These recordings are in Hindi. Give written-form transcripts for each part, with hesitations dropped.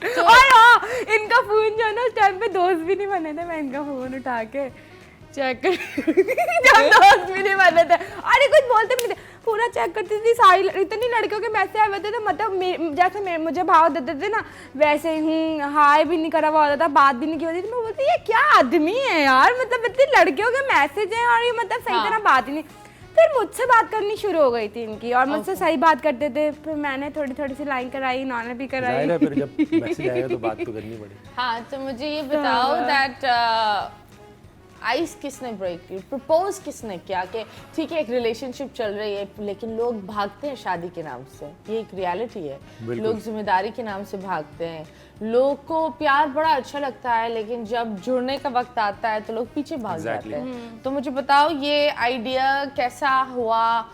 और हाँ, इनका फोन जो है ना उस टाइम पे दोस्त भी नहीं बने थे, मैं इनका फोन उठा के चेक कर जब दोस्त भी नहीं बने थे, अरे कुछ बोलते भी नहीं थे, पूरा चेक करती थी सारी, इतनी लड़कियों के मैसेज आए हुए थे, मतलब जैसे मुझे भाव देते थे ना वैसे ही हाय भी नहीं करा हुआ होता था, बात भी नहीं की होती थी। मैं बोलती ये क्या आदमी है यार, मतलब इतनी लड़कियों के मैसेज हैं और ये मतलब सही तरह बात ही नहीं। फिर मुझसे बात करनी शुरू हो गई थी इनकी और मुझसे सही बात करते थे, फिर मैंने थोड़ी थोड़ी सी लाइन कराई, इन्होंने भी कराई। फिर जब मैसेज आएगा तो बात तो करनी पड़ेगी। हाँ, तो मुझे ये बताओ दैट आइस किसने ब्रेक की, प्रपोज किसने किया कि ठीक है एक रिलेशनशिप चल रही है लेकिन लोग भागते हैं शादी के नाम से, ये एक रियलिटी है, लोग जिम्मेदारी के नाम से भागते हैं, लोगों को प्यार बड़ा अच्छा लगता है लेकिन जब जुड़ने का वक्त आता है तो लोग पीछे भाग जाते हैं। तो मुझे बताओ ये आइडिया कैसा हुआ,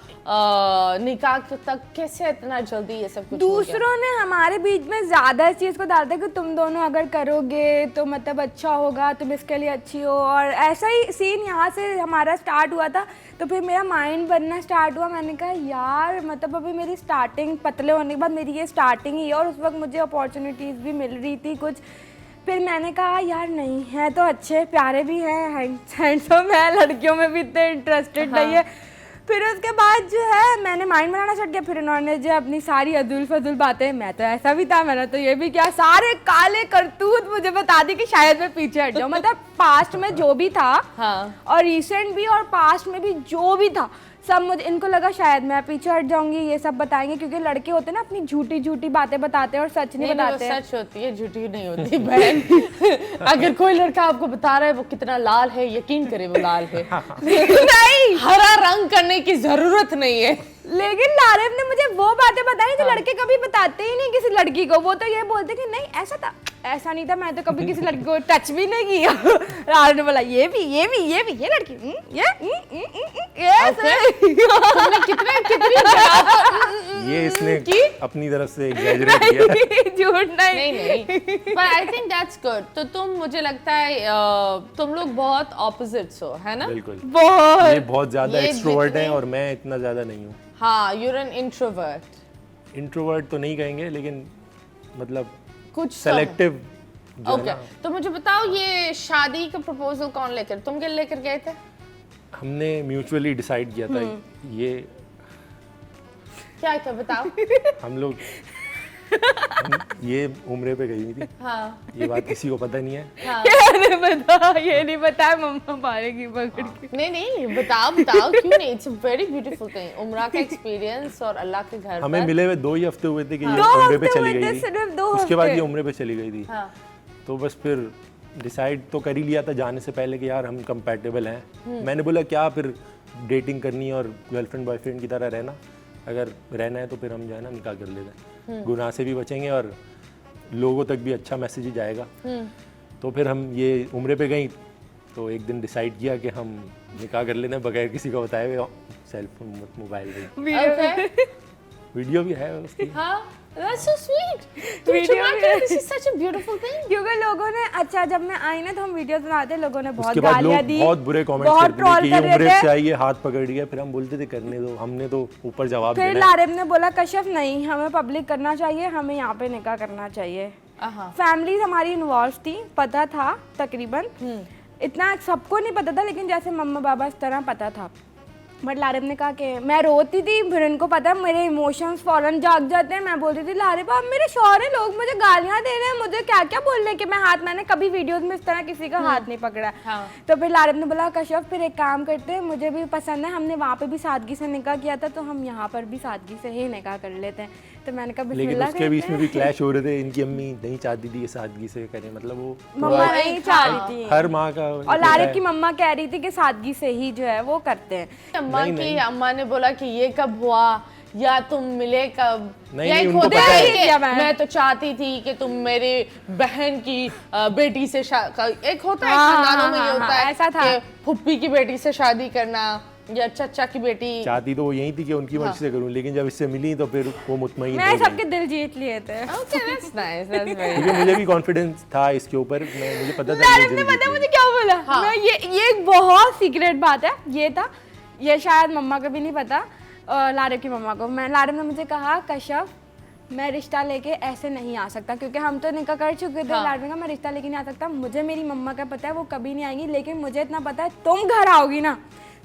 निकाह तक कैसे इतना जल्दी ये सब कुछ दूसरों ने हमारे बीच में ज्यादा इस चीज को डालता है कि तुम दोनों अगर करोगे तो मतलब अच्छा होगा, तुम इसके लिए अच्छी हो, और ऐसा ही सीन यहाँ से हमारा स्टार्ट हुआ था। तो फिर मेरा माइंड बनना स्टार्ट हुआ, मैंने कहा यार मतलब अभी मेरी स्टार्टिंग, पतले होने के बाद मेरी ये स्टार्टिंग ही है और उस वक्त मुझे अपॉर्चुनिटीज़ भी मिल रही थी कुछ। फिर मैंने कहा यार नहीं है तो अच्छे प्यारे भी हैं, हैंडसम है, लड़कियों में भी इतने इंटरेस्टेड नहीं है। फिर उसके बाद जो है मैंने माइंड बनाना स्टार्ट किया, फिर उन्होंने जो अपनी सारी अदुल फजुल बातें, मैं तो ऐसा भी था, मैंने तो ये भी किया, सारे काले करतूत मुझे बता दी कि शायद मैं पीछे हट जाऊँ। मतलब पास्ट में जो भी था और रिसेंट भी और पास्ट में भी जो भी था सब मुझे, इनको लगा शायद मैं पीछे हट जाऊंगी, ये सब बताएंगे क्योंकि लड़के होते हैं ना अपनी झूठी झूठी बातें बताते हैं और सच नहीं बताते। सच होती है, झूठी नहीं होती बहन। अगर कोई लड़का आपको बता रहा है वो कितना लाल है, यकीन करे वो लाल है। नहीं, हरा रंग करने की जरूरत नहीं है। लेकिन लारिफ ने मुझे वो बातें बताई जो लड़के कभी बताते ही नहीं किसी लड़की को। वो तो ये बोलते कि नहीं ऐसा था, ऐसा नहीं था, मैं तो कभी किसी लड़की को टच भी नहीं किया। लारिफ ने बोला ये भी ये लड़की तुमने कितनी ये इसने अपनी तरफ से एग्जैजरेट किया। झूठ नहीं पर आई थिंक दैट्स गुड। तो तुम, मुझे लगता है तुम लोग बहुत ऑपोजिट्स हो, है ना? बिल्कुल, बहुत, ये बहुत ज्यादा एक्सट्रोवर्ट है और मैं इतना ज्यादा नहीं हूँ। हाँ, you're an introvert। इंट्रोवर्ट तो नहीं कहेंगे लेकिन मतलब कुछ सेलेक्टिव। ओके, तो मुझे बताओ ये शादी का प्रपोजल कौन लेकर, तुम क्या लेकर गए थे? हमने म्यूचुअली डिसाइड किया था। ये क्या बताओ। हम लोग ये उम्रे पे गई हुई थी। हाँ। ये बात किसी को पता नहीं है। हाँ। ये नहीं पता है, मम्मा मारेगी पकड़ के। नहीं बताओ क्यों नहीं, it's a very beautiful thing, उम्रा का एक्सपीरियंस और अल्लाह के घर हमें पर। मिले हुए 2 ही हफ्ते हुए थे कि ये उम्रे पे चली गई थी, उसके बाद ये उम्रे पे चली गई थी। हाँ। तो बस फिर डिसाइड तो कर ही लिया था जाने से पहले कि यार हम कंपैटिबल हैं। मैंने बोला क्या फिर डेटिंग करनी और गर्लफ्रेंड बॉयफ्रेंड की तरह रहना, अगर रहना है तो फिर हम जो है ना निकाह कर लेते हैं, गुनाह से भी बचेंगे और लोगों तक भी अच्छा मैसेज ही जाएगा। तो फिर हम ये उम्रे पे गई तो एक दिन डिसाइड किया कि हम निकाह कर लेते हैं बगैर किसी को बताए हुए, सेल्फ मोबाइल पे वीडियो भी है उसकी। हाँ, that's so sweet। This is such a beautiful thing। क्योंकि लोगों ने, अच्छा जब मैं आई ना तो हम वीडियोस बनाते, लोगों ने बहुत उसके बाद गालियां लोग दी, बहुत बुरे कमेंट्स करते थे कि ये उम्रे से आई है, हाथ पकड़ गया। फिर हम बोलते थे करने दो, हमने तो ऊपर जवाब देना है। फिर लारिफ ने बोला कश्यप नहीं, हमें पब्लिक करना चाहिए, हमें यहाँ पे निकाह करना चाहिए। फैमिली हमारी इन्वॉल्व थी, पता था तकरीबन, इतना सबको नहीं पता था लेकिन जैसे मम्मा पापा इस तरह पता था। बट लारिफ ने कहा कि मैं रोती थी, फिर इनको पता है मेरे इमोशंस फौरन जाग जाते हैं। मैं बोलती थी लारिफ आप मेरे शौहर हैं, लोग मुझे गालियां दे रहे हैं, मुझे क्या क्या बोल रहे हैं कि मैं हाथ, मैंने कभी वीडियोस में इस तरह किसी का हाथ नहीं पकड़ा। तो फिर लारिफ ने बोला कश्यप फिर एक काम करते हैं, मुझे भी पसंद है, हमने वहाँ पे भी सादगी से निकाह किया था तो हम यहाँ पर भी सादगी से ही निकाह कर लेते हैं। तो मैंने कहा लेकिन उसके बीच में भी क्लैश हो रहे थे। इनकी अम्मी नहीं चाहती थी कि सादगी से करें, मतलब वो मम्मा नहीं चाह रही थी, हर माँ का। और लारिफ की मम्मा कह रही थी कि सादगी से ही जो है वो करते हैं। अम्मा ने बोला कि ये कब हुआ या तुम मिले कब, नहीं, या नहीं, एक उनको होता पता है है। कि मैं तो चाहती थी कि तुम मेरे बहन की बेटी से एक होता है खानदानों में, ये होता है ऐसा था कि फुप्पी की बेटी से शादी करना या चाचा की बेटी। चाहती तो वो यही थी कि उनकी मर्जी से करूं, लेकिन जब इससे मिली तो फिर वो मुतमईन मैं सबके दिल जीत लिए थे। Okay, that's nice, that's very क्योंकि मुझे भी कॉन्फिडेंस था इसके ऊपर, मुझे पता था लारिफ ने पता मुझे क्या बोला, मैं ये एक बहुत सीक्रेट बात है, ये था, ये शायद मम्मा को भी नहीं पता, लारिफ की मम्मा को। लारिफ ने मुझे कहा कश्यप मैं रिश्ता लेके ऐसे नहीं आ सकता, क्योंकि हम तो निकाह कर चुके थे लाडली का, मैं रिश्ता लेके नहीं आ सकता। मुझे मेरी मम्मा का पता है वो कभी नहीं आएंगी, लेकिन मुझे इतना पता है तुम घर आओगी ना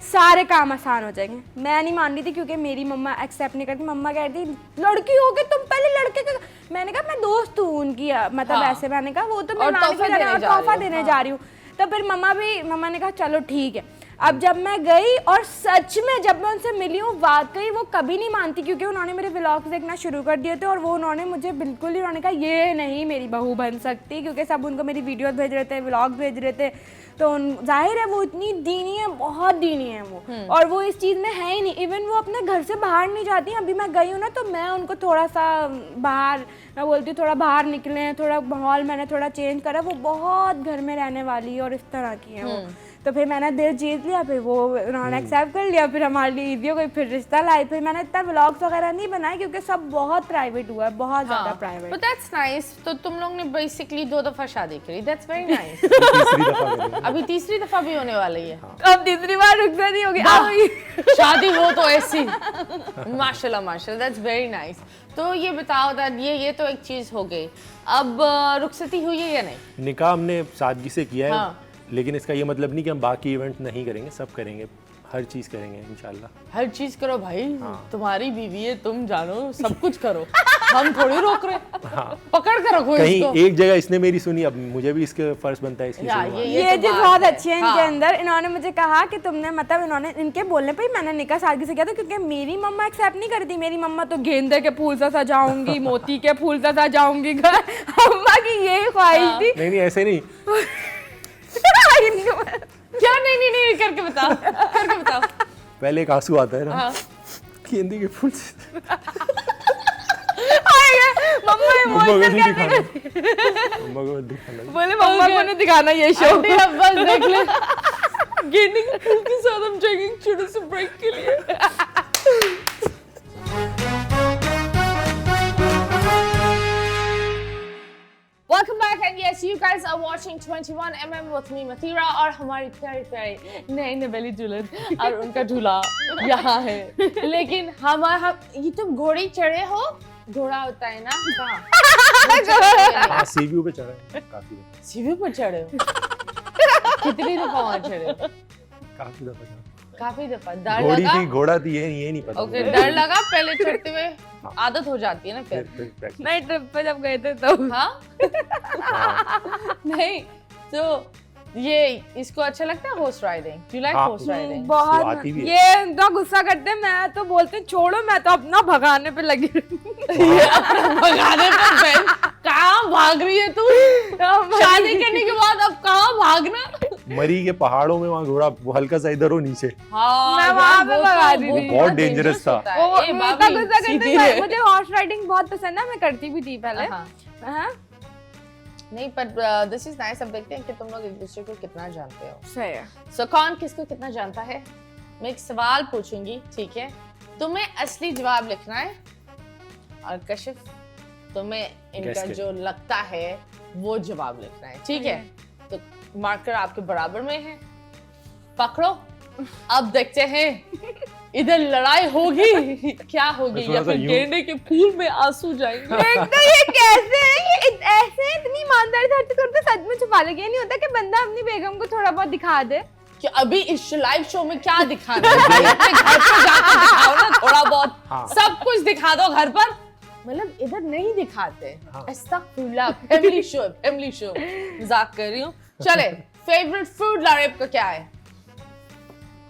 सारे काम आसान हो जाएंगे। मैं नहीं मान रही थी क्योंकि मेरी मम्मा एक्सेप्ट नहीं करती। मम्मा कहती लड़की हो गई तुम पहले लड़के का, मैंने कहा मैं दोस्त हूँ उनकी, मतलब ऐसे मैंने कहा वो तो मैं तोहफा देने जा रही हूँ। तो फिर मम्मा ने कहा चलो ठीक है। अब जब मैं गई और सच में जब मैं उनसे मिली हूँ, वाकई वो कभी नहीं मानती, क्योंकि उन्होंने मेरे व्लॉग्स देखना शुरू कर दिए थे और वो उन्होंने मुझे बिल्कुल ही, उन्होंने कहा ये नहीं मेरी बहू बन सकती, क्योंकि सब उनको मेरी वीडियोस भेज रहे थे, व्लॉग भेज रहे थे। तो जाहिर है वो इतनी दीनी है, बहुत दीनी है वो, और वो इस चीज़ में है ही नहीं। इवन वो अपने घर से बाहर नहीं जाती। अभी मैं गई हूँ ना तो मैं उनको थोड़ा सा बाहर, मैं बोलती हूँ थोड़ा बाहर निकले, थोड़ा माहौल मैंने थोड़ा चेंज करा। वो बहुत घर में रहने वाली है और इस तरह की है वो। तो फिर मैंने दिल जीत लिया, फिर वो उन्होंने एक्सेप्ट कर लिया, फिर हमारे लिए ईजी हो गई, फिर रिश्ता लाई। फिर मैंने इतना व्लॉग्स वगैरह नहीं बनाए क्योंकि सब बहुत प्राइवेट हुआ है, बहुत ज़्यादा प्राइवेट। But that's nice. तो तुम लोग ने बेसिकली 2 दफा शादी करी, दैट्स वेरी नाइस। तीसरी दफा करेंगे। अभी तीसरी दफा भी होने वाली है। अब तीसरी बार रुखसती होगी। शादी हो तो ऐसी। माशाल्लाह माशाल्लाह, दैट्स वेरी नाइस। तो ये बताओ दैट ये तो एक चीज हो गई, अब रुखसती हुई है या नहीं? निकाह हमने सादगी से किया है। हाँ। लेकिन इसका ये मतलब नहीं कि हम बाकी इवेंट नहीं करेंगे, सब करेंगे, हर चीज़ करेंगे इंशाल्लाह। हर चीज करो भाई, तुम्हारी बीवी है, तुम जानो, सब कुछ करो। हम थोड़ी रोक रहे। पकड़ कर रखो कहीं इसको। एक जगह इसने मेरी सुनी, अब मुझे भी इसके फर्ज बनता है, इसलिए या, सुनूंगा। ये तो चीज बात बहुत है। अच्छी है इनके अंदर। इन्होंने मुझे कहा कि तुमने, मतलब इन्होंने, इनके बोलने पे ही मैंने निकाह सादगी से किया था, क्योंकि मेरी मम्मा एक्सेप्ट नहीं करती। मेरी मम्मा तो गेंदे के फूल से सजाऊंगी, मोती के फूल से सजाऊंगी घर। अम्मा की यही ख्वाहिश थी। नहीं ऐसे नहीं। क्या नहीं करके बताओ। पहले एक आंसू आता है ना, गेंदे के फूल से। मम्मा मम्मा को नहीं दिखाना, मम्मा को दिखाना। बोले मम्मा को नहीं दिखाना ये शो। आंटी अब बस देख ले। गेंदे के फूल के साथ हम जाएंगे छोटे से ब्रेक के लिए। Welcome back and yes, you guys are watching 21mm with me Mathira और हमारी प्यारी प्यारी नई नवेली दुल्हन और उनका दूल्हा यहाँ है। लेकिन हम ये तुम घोड़ी चढ़े हो? घोड़ा होता है ना? कहाँ? हाँ, सीव्यू पे चढ़ा है काफी दफा। सीवी पर चढ़े हो? कितनी दफा वहाँ चढ़े हो? काफी दफा चढ़ा। काफी दफा। डर घोड़ी लगा? थी, घोड़ा थी, ये नहीं पता। ओके, डर लगा पहले चढ़ते हुए? आदत हो जाती है ना फिर। practice। नहीं, ट्रिप पे जब गए थे तो। हाँ? नहीं, तो ये इसको अच्छा लगता है horse riding? Do you like हाँ। Horse riding? बहुत। आती भी है। ये इतना गुस्सा करते हैं, मैं तो बोलती हूँ छोड़ो, मैं तो अपना भगाने पे लगी रहती भगाने पर बहन, कहाँ भाग रही है तू? शादी करने के बाद अब कहाँ भागना? मरी के पहाड़ों में वहाँ घोड़ा वो हल्का सा इधर हो नीचे, हाँ, मैं वहाँ पे भगा दी वो थी। तो बहुत dangerous था। होता है। वो ए, इतना भाभी, गुस्सा करते सीधी हैं। है। मुझे हॉर्स राइडिंग बहुत पसंद है, मैं करती भी थी पहले। हाँ। हाँ, नहीं, पर दिस इज नाइस। अब देखते हैं कि तुम लोग एक दूसरे को कितना जानते हो। सही है। सो कौन किसको कितना जानता है? मैं एक सवाल पूछूंगी, ठीक है? तुम्हें असली जवाब लिखना है और कशिफ तुम्हें इनका Guess जो लगता है वो जवाब लिखना है, ठीक है? तो मार्कर आपके बराबर में है, पकड़ो। अब देखते हैं इधर लड़ाई होगी क्या होगी, थोड़ा या सा फिर यूं- गेंडे के फूल में आंसू जाएंगे। एक तो ये कैसे है, ये ऐसे इतनी ईमानदारी से हरकत करते, सच में छुपा ले। ये नहीं होता कि बंदा अपनी बेगम को थोड़ा बहुत दिखा दे। कि अभी इस लाइव शो में क्या दिखाना है भाई? अपने घर पर जाकर दिखाओ ना थोड़ा बहुत। हाँ। सब कुछ दिखा दो घर पर, मतलब इधर नहीं दिखाते। हाँ। अस्तगफुरुल्लाह, फैमिली शो मजाक कर रही हूँ। चले, फेवरेट फूड लारेब का क्या है?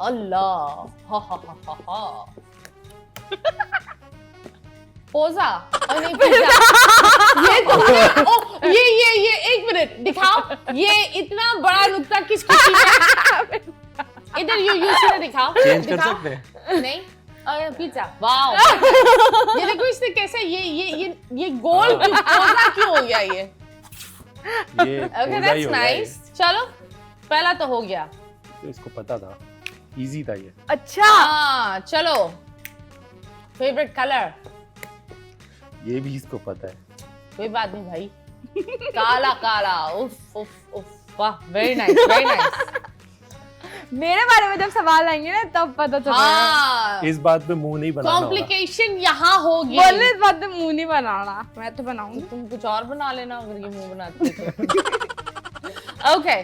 अल्लाह, हा हा हा हा हा। पोजा और नहीं पिज्जा। ये तुमने ये एक मिनट दिखाओ, ये इतना बड़ा नुक्ता किस खुशी में? इधर यू सीधे दिखाओ। चेंज कर दिखाओ। सकते हैं। नहीं, पिज्जा। वाओ, ये देखो इसने कैसे ये गोल पोजा क्यों हो गया ये? ये ओके, पोजा ही दैट्स होगा नाइस। चलो, पहला तो हो गया। ये। इसको पता था, इजी था ये। अच्छा, हाँ, चलो, फेवरेट कलर? ये भी इसको पता है। कोई बात नहीं भाई। काला काला, उफ उफ उफ, वाह, वेरी नाइस वेरी नाइस। मेरे बारे में जब सवाल आएंगे ना तब पता चलेगा। हाँ इस बात पे मुंह नहीं बनाना होगा। कॉम्प्लिकेशन यहाँ होगी। बोलने इस बात पे मुंह नहीं बनाना, मैं तो बनाऊंगी। तुम कुछ और बना लेना अगर ये मुंह बनाती हो। ओके